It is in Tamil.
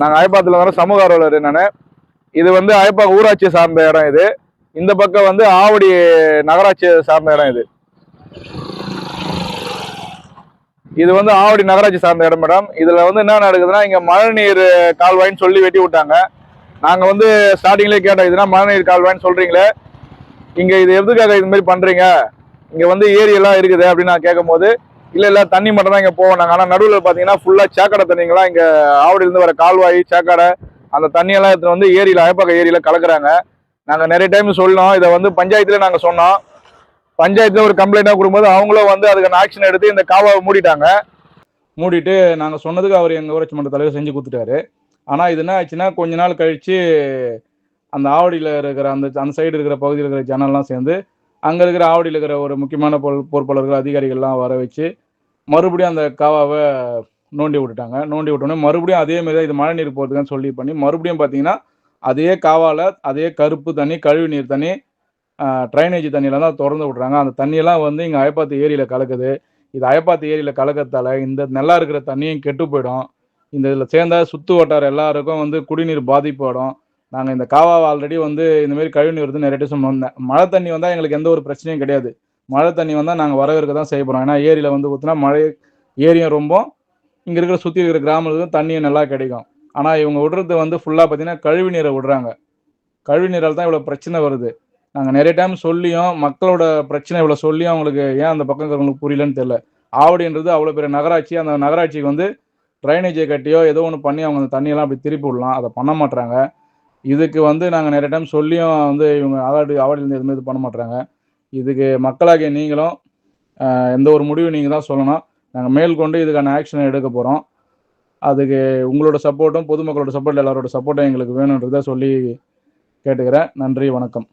நாங்கள் அயப்பாத்தில் வர சமூக ஆர்வலர் நான். இது வந்து அயப்பா ஊராட்சி சார்ந்த இடம். இது இந்த பக்கம் வந்து ஆவடி நகராட்சி சார்ந்த இடம். இது வந்து ஆவடி நகராட்சி சார்ந்த இடம் மேடம். இதுல வந்து என்ன நடக்குதுன்னா, இங்க மழைநீர் கால்வாய்ன்னு சொல்லி வெட்டி விட்டாங்க. நாங்க வந்து ஸ்டார்டிங்லேயே கேட்டோம், இதுனா மழைநீர் கால்வாய்ன்னு சொல்றீங்களே, இங்க இது எதுக்காக இது மாதிரி பண்றீங்க, இங்க வந்து ஏரி எல்லாம் இருக்குது அப்படின்னு நான் கேட்கும் போது, இல்ல தண்ணி மட்டும் தான் இங்க போவோம் நாங்க. ஆனா நடுவில் பாத்தீங்கன்னா ஃபுல்லா சேக்கடை தண்ணிங்களா இங்க ஆவடியில இருந்து வர கால்வாய் சேக்கடை அந்த தண்ணியெல்லாம் எடுத்து வந்து ஏரியில அயப்பாக்கம் ஏரியில கலக்குறாங்க. நாங்க நிறைய டைம் சொல்லணும், இதை வந்து பஞ்சாயத்துல நாங்க சொன்னோம். பஞ்சாயத்துல ஒரு கம்ப்ளைண்டா கொடுக்கும்போது அவங்களும் வந்து அதுக்கான ஆக்ஷன் எடுத்து இந்த காவாவை மூடிட்டாங்க. மூடிட்டு நாங்க சொன்னதுக்கு அவர் எங்க ஊராட்சி மன்ற தலைவர் செஞ்சு கொடுத்துட்டாரு. ஆனா இது என்ன ஆச்சுன்னா, கொஞ்ச நாள் கழிச்சு அந்த ஆவடியில் இருக்கிற அந்த சைடு இருக்கிற பகுதியில் இருக்கிற ஜனம்லாம் சேர்ந்து அங்கே இருக்கிற ஆவடியில் இருக்கிற ஒரு முக்கியமான பொறுப்பாளர்கள் அதிகாரிகள்லாம் வர வச்சு மறுபடியும் அந்த காவாவை நோண்டி விட்டுட்டாங்க. நோண்டி விட்டோன்னே மறுபடியும் அதே மாதிரி இது மழை நீர் போகிறதுக்குன்னு சொல்லி பண்ணி மறுபடியும் பார்த்தீங்கன்னா அதே காவாவில் அதே கருப்பு தண்ணி, கழிவு நீர் தண்ணி, ட்ரைனேஜ் தண்ணியெல்லாம் தான் திறந்து விட்றாங்க. அந்த தண்ணியெல்லாம் வந்து இங்கே அயப்பாத்து ஏரியில் கலக்குது. இது அயப்பாத்து ஏரியில் கலக்கிறதால இந்த நல்லா இருக்கிற தண்ணியும் கெட்டு போயிடும். இந்த இதில் சேர்ந்தா சுற்று வட்டார எல்லாருக்கும் வந்து குடிநீர் பாதிப்படும். நாங்கள் இந்த காவாவை ஆல்ரெடி வந்து இந்தமாரி கழிவுநீர் வந்து நிறைய டைம் சொன்னோம். மழை தண்ணி வந்தால் எங்களுக்கு எந்த ஒரு பிரச்சனையும் கிடையாது. மழை தண்ணி வந்தால் நாங்கள் வரவேற்க தான் செய்ய போகிறோம். ஏன்னா ஏரியில் வந்து ஊற்றினா மழை ஏரியும் ரொம்ப இங்கே இருக்கிற சுற்றி இருக்கிற கிராமத்துக்கும் தண்ணியும் நல்லா கிடைக்கும். ஆனால் இவங்க விடுறது வந்து ஃபுல்லாக பார்த்தீங்கன்னா கழிவு நீரை விடுறாங்க. கழிவு நீரால் தான் இவ்வளோ பிரச்சனை வருது. நாங்கள் நிறைய டைம் சொல்லியும் மக்களோட பிரச்சனை இவ்வளோ சொல்லியும் அவங்களுக்கு ஏன் அந்த பக்கம் இருக்கிறவங்களுக்கு புரியலன்னு தெரியல. ஆவடின்றது அவ்வளோ பெரிய நகராட்சி. அந்த நகராட்சிக்கு வந்து ட்ரைனேஜை கட்டியோ ஏதோ ஒன்று பண்ணி அவங்க அந்த தண்ணியெல்லாம் அப்படி திருப்பி விடலாம். அதை பண்ண மாட்டுறாங்க. இதுக்கு வந்து நாங்கள் நிறைய டைம் சொல்லியும் வந்து இவங்க ஆவடியிலேருந்து எதுவுமே இது பண்ண மாட்டுறாங்க. இதுக்கு மக்களாகிய நீங்களும் எந்த ஒரு முடிவு நீங்கள் தான் சொல்லணும். நாங்கள் மேற்கொண்டு இதுக்கான ஆக்ஷனை எடுக்க போகிறோம். அதுக்கு உங்களோட சப்போர்ட்டும் பொதுமக்களோட சப்போர்ட் எல்லாரோட சப்போர்ட்டும் எங்களுக்கு வேணுன்றதை சொல்லி கேட்டுக்கிறேன். நன்றி, வணக்கம்.